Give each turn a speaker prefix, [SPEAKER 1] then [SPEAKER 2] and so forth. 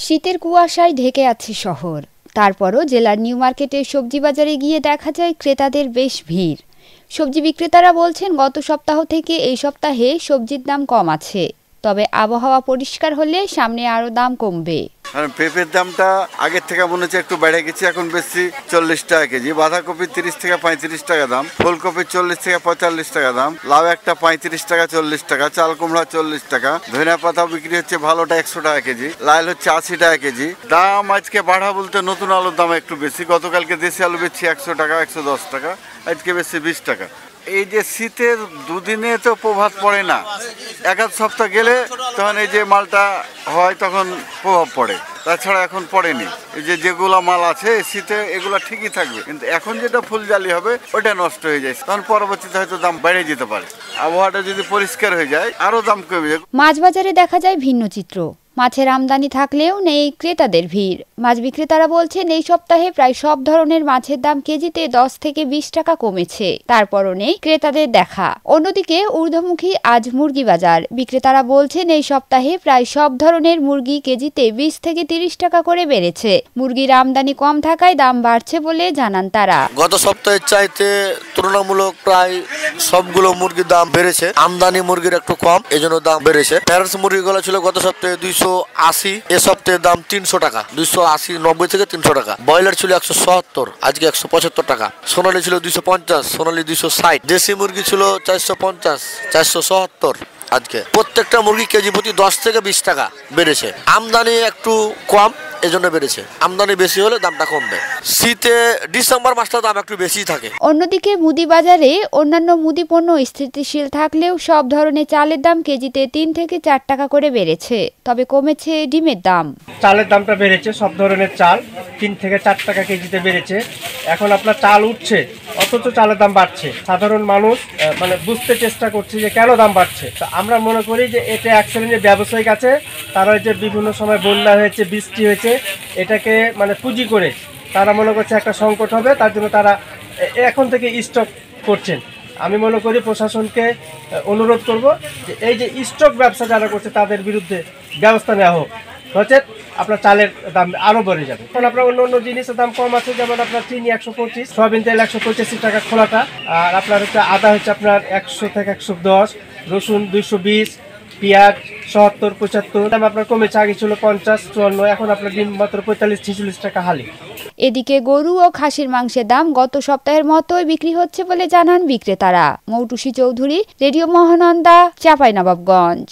[SPEAKER 1] শীতের কুয়াশায় ঢেকে আছে শহর। তারপরও জেলার নিউ মার্কেটের সবজি বাজারে গিয়ে দেখা যায় ক্রেতাদের বেশ ভিড়। সবজি বিক্রেতারা বলছেন গত সপ্তাহ থেকে এই সপ্তাহে সবজির দাম কম আছে, তবে আবহাওয়া পরিষ্কার হলে সামনে আরো দাম কমবে।
[SPEAKER 2] পেঁপের দামটা আগের থেকে মনে হচ্ছে একটু বেড়ে গেছে, এখন বেশি 40 টাকা কেজি। বাঁধাকপি 30 থেকে 35 টাকা দাম, ফুলকপি 40 থেকে 45 টাকা দাম, লাউ একটা 35 টাকা 40 টাকা, চাল কুমড়া 40 টাকা, ধনিয়া পাতা বিক্রি হচ্ছে ভালোটা 100 টাকা কেজি, লাল হচ্ছে 80 টাকা কেজি। দাম আজকে বাড়া বলতে নতুন আলুর দাম একটু বেশি। গতকালকে দেশি আলু বেচছি 100 টাকা 110 টাকা, আজকে বেশি 20 টাকা। এই যে শীতের দুদিনে তো প্রভাব পড়ে না, এক আধ সপ্তাহ গেলে তখন এই যে মালটা হয় তখন প্রভাব পড়ে, তাছাড়া এখন পড়েনি। এই যে যেগুলো মাল আছে শীতে এগুলো ঠিকই থাকবে, কিন্তু এখন যেটা ফুল জালি হবে ওটা নষ্ট হয়ে যায়, তখন পরবর্তীতে হয়তো দাম বেড়ে যেতে পারে। আবহাওয়াটা যদি পরিষ্কার হয়ে যায় আরো দাম কমে যায়।
[SPEAKER 1] মাছ বাজারে দেখা যায় ভিন্ন চিত্র। মাছের আমদানি থাকলেও নেই ক্রেতাদের ভিড়। মাছ বিক্রেতারা বলছেন এই সপ্তাহে প্রায় সব ধরনের মাছের দাম কেজিতে 10 থেকে 20 টাকা কমেছে, তারপরও নেই ক্রেতাদের দেখা। অন্যদিকে ঊর্ধ্বমুখী আজ মুরগি বাজার। বিক্রেতারা বলছেন এই সপ্তাহে প্রায় সব ধরনের মুরগি কেজিতে 20 থেকে 30 টাকা করে বেড়েছে। মুরগির আমদানি কম থাকায় দাম বাড়ছে বলে জানান তারা।
[SPEAKER 3] গত সপ্তাহের চাইতে তুলনামূলক প্রায় সবগুলো মুরগির দাম বেড়েছে। আমদানি মুরগির একটু কম, এজন্য দাম বেড়েছে। প্যারেন্টস মুরগিগুলো ছিল গত সপ্তাহে 280, এ সপ্তাহের দাম 300 টাকা, 280 90 থেকে 300 টাকা। ব্রয়লার ছিল 170, আজকে 175 টাকা। সোনালী ছিল 250, সোনালী 260। দেশি মুরগি ছিল 450, 470 আজকে। প্রত্যেকটা মুরগি কেজি প্রতি 10 থেকে 20 টাকা বেড়েছে। আমদানি একটু কম, এজন্য বেড়েছে। আমদানি বেশি হলে দামটা কমবে। শীতে ডিসেম্বর মাসটা দাম একটু বেশি থাকে।
[SPEAKER 1] অন্যদিকে মুদি বাজারে অন্যান্য মুদি পণ্য স্থিতিশীল থাকলেও সব ধরনের চালের দাম কেজিতে 3 থেকে 4 টাকা করে বেড়েছে, তবে কমেছে ডিমের দাম।
[SPEAKER 4] চালের দামটা বেড়েছে, সব ধরনের চাল 3 থেকে 4 টাকা কেজিতে বেড়েছে। এখন আপনার চাল উঠছে অথচ চালের দাম বাড়ছে। সাধারণ মানুষ বুঝতে চেষ্টা করছে যে কেন দাম বাড়ছে। তো আমরা মনে করি যে এটা এক শ্রেণীর ব্যবসায়িক আছে, তারা যে বিভিন্ন সময় বন্যা হয়েছে, বৃষ্টি হয়েছে, এটাকে পুঁজি করে তারা মনে করছে একটা সংকট হবে, তার জন্য তারা এখন থেকে স্টক করছেন। আমি মনে করি প্রশাসনকে অনুরোধ করব যে এই যে স্টক ব্যবসা যারা করছে তাদের বিরুদ্ধে ব্যবস্থা নেওয়া হোক, নচেত আপনার চালের দাম আরও বেড়ে যাবে। কারণ আপনার অন্য অন্য জিনিসের দাম কম আছে, যেমন আপনার চিনি 125, সয়াবিন তেল 185 টাকা খোলাটা, আর আপনার হচ্ছে আদা হচ্ছে আপনার 100 থেকে 110, রসুন 220, পেঁয়াজ 70 75 দাম আপনার কমেছে। আগে ছিল 50 54, এখন আপনার ডিম মাত্র 45 46 টাকা হালি।
[SPEAKER 1] এদিকে গরু ও খাসির মাংসের দাম গত সপ্তাহের মতোই বিক্রি হচ্ছে বলে জানান বিক্রেতারা। মৌটুসী চৌধুরী, রেডিও মহানন্দা, চাঁপাইনবাবগঞ্জ।